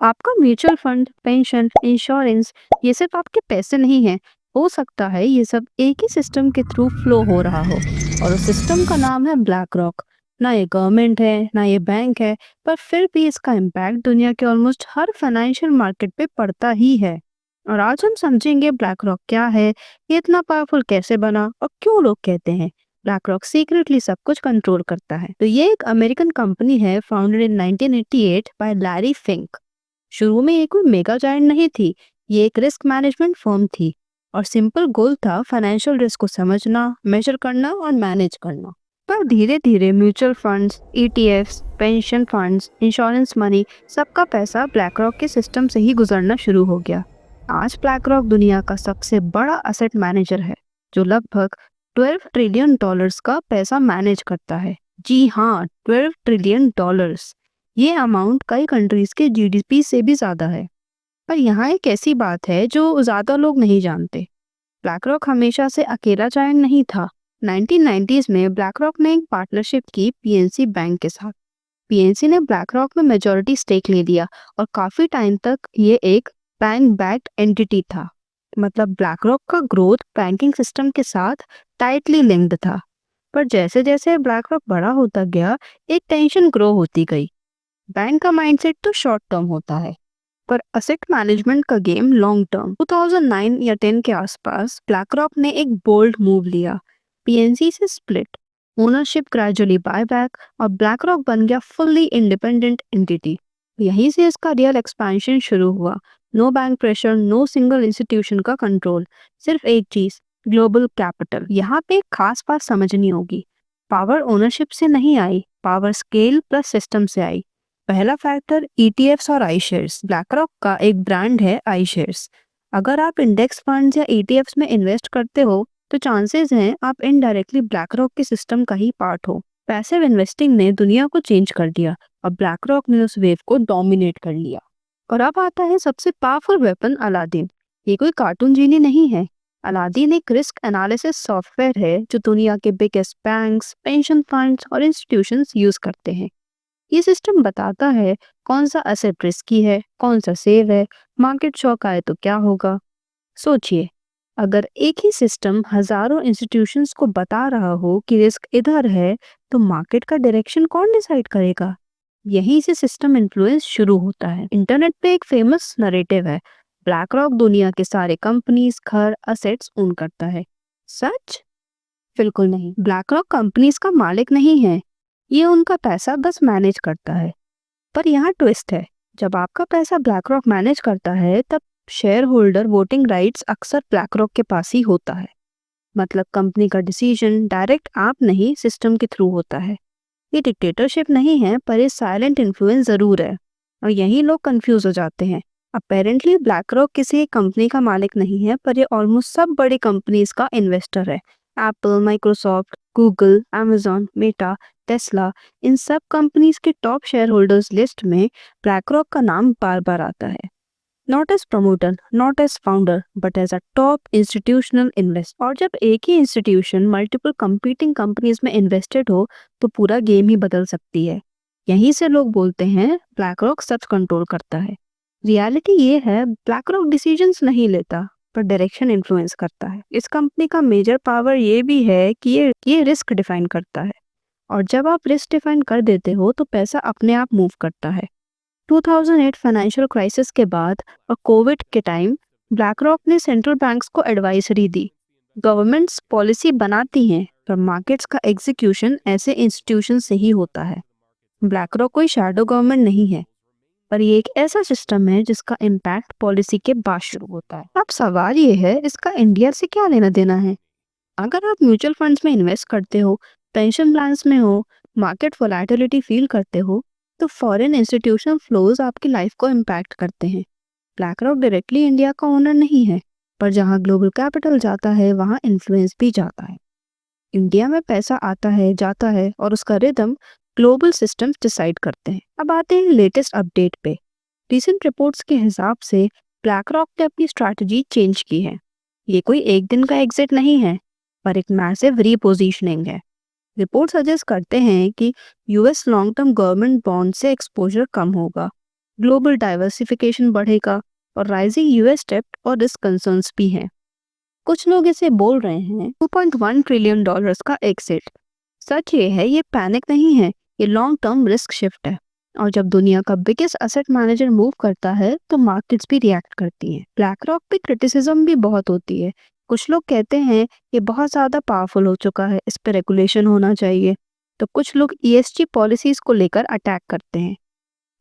आपका mutual fund, pension, insurance ये सिर्फ आपके पैसे नहीं हैं। हो सकता है ये सब एक ही सिस्टम के थ्रू फ्लो हो रहा हो और उस सिस्टम का नाम है ब्लैक रॉक। ना ये गवर्नमेंट है, ना ये बैंक है, पर फिर भी इसका इम्पैक्ट दुनिया के ऑलमोस्ट हर फाइनेंशियल मार्केट पे पड़ता ही है। और आज हम समझेंगे ब्लैक रॉक क्या है, ये इतना पावरफुल कैसे बना और क्यों लोग कहते हैं ब्लैक रॉक सीक्रेटली सब कुछ कंट्रोल करता है। तो ये एक अमेरिकन कंपनी है, founded in 1988 by Larry Fink. शुरू में ये कोई मेगा जायंट नहीं थी, ये एक रिस्क मैनेजमेंट फर्म थी और सिंपल गोल था फाइनेंशियल रिस्क को समझना, मेजर करना और मैनेज करना। पर धीरे धीरे mutual funds, ETFs, pension funds, insurance money, सबका पैसा ब्लैक रॉक के सिस्टम से ही गुजरना शुरू हो गया। आज ब्लैक रॉक दुनिया का सबसे बड़ा असेट मैनेजर है, जो लगभग 12 ट्रिलियन डॉलर्स का पैसा मैनेज करता है। जी हाँ, 12 ट्रिलियन डॉलर्स। ये अमाउंट कई कंट्रीज के जीडीपी से भी ज्यादा है। पर यहाँ एक ऐसी बात है जो ज्यादा लोग नहीं जानते। ब्लैक हमेशा से अकेला जायंट नहीं था। 1990s में ब्लैक ने एक पार्टनरशिप की पीएनसी बैंक के साथ। पीएनसी ने ब्लैक में मेजॉरिटी स्टेक ले लिया और काफी टाइम तक ये एक बैंक बैक्ड एंटिटी था। मतलब ब्लैक का ग्रोथ बैंकिंग सिस्टम के साथ टाइटली लिंक्ड था। पर जैसे जैसे ब्लैक बड़ा होता गया, एक टेंशन ग्रो होती गई। बैंक का माइंडसेट तो शॉर्ट टर्म होता है, पर असेट मैनेजमेंट का गेम लॉन्ग टर्म। 2009 या 10 के आसपास ब्लैक ने एक बोल्ड मूव लिया। पीएनसी से स्प्लिट, ओनरशिप ग्रेजुअली बायबैक और ब्लैक बन गया फुल्ली इंडिपेंडेंट एंटिटी। यहीं से इसका रियल एक्सपेंशन शुरू हुआ। No bank pressure, no single institution का कंट्रोल, सिर्फ एक चीज, ग्लोबल कैपिटल। यहाँ पे एक खास बात समझनी होगी। पावर ओनरशिप से नहीं आई, पावर स्केल प्लस सिस्टम से आई। पहला फैक्टर ईटीएफ्स और आई शेयर्स। ब्लैक का एक ब्रांड है आई शेयर्स। अगर आप इंडेक्स फंड्स या ईटीएफ्स में इन्वेस्ट करते हो तो चांसेस हैं आप इनडायरेक्टली ब्लैक के सिस्टम का ही पार्ट हो। पैसिव इन्वेस्टिंग ने दुनिया को चेंज कर दिया और ब्लैक ने उस वेव को डोमिनेट कर लिया। और अब आता है सबसे पावरफुल वेपन, अलादीन। ये कोई कार्टून जीनी नहीं है। अलादीन एक रिस्क एनालिसिस सॉफ्टवेयर है जो दुनिया के बिगेस्ट बैंक्स, पेंशन फंड्स और इंस्टीट्यूशंस यूज करते हैं। ये सिस्टम बताता है कौन सा एसेट रिस्की है, कौन सा सेफ है, मार्केट शॉक आए तो क्या होगा। सोचिए, अगर एक ही सिस्टम हजारों इंस्टीट्यूशंस को बता रहा हो कि रिस्क इधर है, तो मार्केट का डायरेक्शन कौन डिसाइड करेगा? यहीं से सिस्टम इन्फ्लुएंस शुरू होता है। इंटरनेट पे एक फेमस नरेटिव है, ब्लैक दुनिया के सारे कंपनीज, घर, असेट्स ओन करता है। सच? बिल्कुल नहीं। ब्लैक कंपनीज का मालिक नहीं है, ये उनका पैसा बस मैनेज करता है। पर यहाँ ट्विस्ट है, जब आपका पैसा ब्लैक मैनेज करता है तब शेयर होल्डर वोटिंग राइट्स अक्सर ब्लैक के पास ही होता है। मतलब कंपनी का डिसीजन डायरेक्ट आप नहीं, सिस्टम के थ्रू होता है। ये डिक्टेटरशिप नहीं है, पर ये साइलेंट इन्फ्लुएंस जरूर है। और यही लोग कंफ्यूज हो जाते हैं। अपेरेंटली ब्लैक किसी एक कंपनी का मालिक नहीं है, पर ये ऑलमोस्ट सब बड़ी कंपनीज का इन्वेस्टर है। Apple, Microsoft, Google, Amazon, Meta, Tesla, इन सब कंपनीज के टॉप शेयर होल्डर्स लिस्ट में ब्लैक का नाम बार बार आता है। Not as promoter, not as founder, but as a top institutional invest. और जब एक ही इंस्टीट्यूशन मल्टीपल कंपीटिंग कंपनीज में इन्वेस्टेड हो तो पूरा गेम ही बदल सकती है। यहीं से लोग बोलते हैं ब्लैक सब कंट्रोल करता है। रियलिटी ये है, ब्लैक डिसीजंस नहीं लेता, पर डायरेक्शन इन्फ्लुएंस करता है। इस कंपनी का मेजर पावर ये भी है कि ये रिस्क डिफाइन करता है। और जब आप रिस्क डिफाइन कर देते हो तो पैसा अपने आप मूव करता है। 2008 फाइनेंशियल क्राइसिस के बाद और कोविड के टाइम ब्लैक ने सेंट्रल बैंक्स को एडवाइजरी दी। गवर्नमेंट्स पॉलिसी बनाती हैं, पर मार्केट्स का एग्जीक्यूशन ऐसे इंस्टीट्यूशन से ही होता है। ब्लैक कोई शैडो गवर्नमेंट नहीं है, पर ये एक ऐसा सिस्टम है जिसका इम्पैक्ट पॉलिसी के बाद शुरू होता है। अब सवाल ये है, इसका इंडिया से क्या लेना देना है? अगर आप म्यूचुअल फंड्स में इन्वेस्ट करते हो, पेंशन प्लान्स में हो, मार्केट वोलेटिलिटी फील करते हो, तो फॉरेन इंस्टीट्यूशनल फ्लोज आपकी लाइफ को इम्पैक्ट करते हैं। ब्लैक डायरेक्टली इंडिया का ओनर नहीं है, पर जहाँ ग्लोबल कैपिटल जाता है वहाँ इन्फ्लुएंस भी जाता है। इंडिया में पैसा आता है, जाता है और उसका रिदम ग्लोबल सिस्टम्स डिसाइड करते हैं। अब आते हैं लेटेस्ट अपडेट पे। रिसेंट रिपोर्ट्स के हिसाब से ब्लैक ने अपनी स्ट्रैटेजी चेंज की है। ये कोई एक दिन का एग्जिट नहीं है, पर एक मैसिव रीपोजिशनिंग है। रिपोर्ट सजेस्ट करते हैं कि US long term government bond से एक्सपोजर कम होगा, ग्लोबल डाइवर्सिफिकेशन बढ़ेगा और राइजिंग यूएस डेब्ट और रिस्क कंसर्न्स भी हैं। कुछ लोग इसे बोल रहे हैं 2.1 ट्रिलियन डॉलर्स का एग्जिट। सच ये है, ये पैनिक नहीं है, ये लॉन्ग टर्म रिस्क शिफ्ट है। और जब दुनिया का बिगेस्ट एसेट मैनेजर मूव करता है तो मार्केट्स भी रिएक्ट करती हैं। ब्लैक रॉक पे क्रिटिसिज्म भी बहुत होती है। कुछ लोग कहते हैं ये बहुत ज़्यादा पावरफुल हो चुका है, इस पे रेगुलेशन होना चाहिए। तो कुछ लोग ईएसजी पॉलिसीज को लेकर अटैक करते हैं।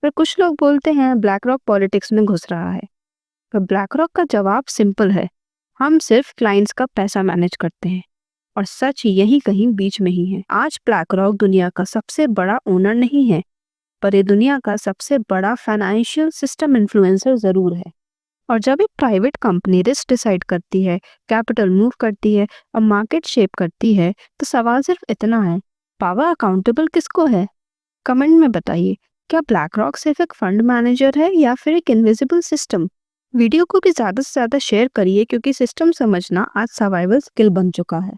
पर कुछ लोग बोलते हैं ब्लैक रॉक पॉलिटिक्स में घुस रहा है। पर ब्लैक रॉक का जवाब सिंपल है, हम सिर्फ क्लाइंट्स का पैसा मैनेज करते हैं। और सच यही कहीं बीच में ही है। आज ब्लैक रॉक दुनिया का सबसे बड़ा ओनर नहीं है, पर ये दुनिया का सबसे बड़ा फाइनेंशियल सिस्टम इन्फ्लुएंसर जरूर है। और जब एक प्राइवेट कंपनी रिस्क डिसाइड करती है, कैपिटल मूव करती है और मार्केट शेप करती है, तो सवाल सिर्फ इतना है, पावर अकाउंटेबल किसको है? कमेंट में बताइए, क्या ब्लैक रॉक सिर्फ एक फंड मैनेजर है या फिर एक इनविजिबल सिस्टम? वीडियो को भी ज़्यादा से ज़्यादा शेयर करिए क्योंकि सिस्टम समझना आज सर्वाइवल स्किल बन चुका है।